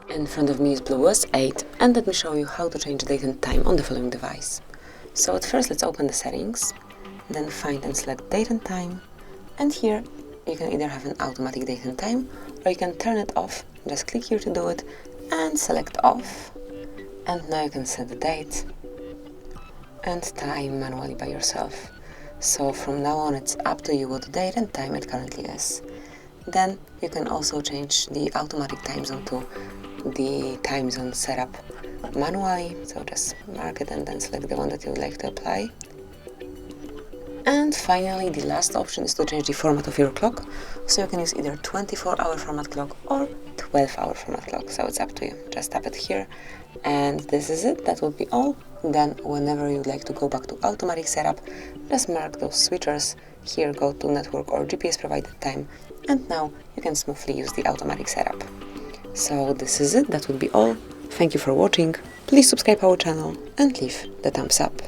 In front of me is BLUBOO S8, and let me show you how to change date and time on the following device. So at first let's open the settings, then find and select date and time, and here you can either have an automatic date and time or you can turn it off. Just click here to do it and select off, and now you can set the date and time manually by yourself. So from now on it's up to you what date and time it currently is. Then you can also change the automatic time zone to the time zone setup manually, so just mark it and then select the one that you would like to apply. And finally, the last option is to change the format of your clock, so you can use either 24-hour format clock or 12-hour format clock, so it's up to you. Just tap it here, and this is it. That will be all. Then whenever you'd like to go back to automatic setup, just mark those switchers here, go to network or GPS provided time, and now you can smoothly use the automatic setup. So this is it. That would be all. Thank you for watching. Please subscribe our channel and leave the thumbs up.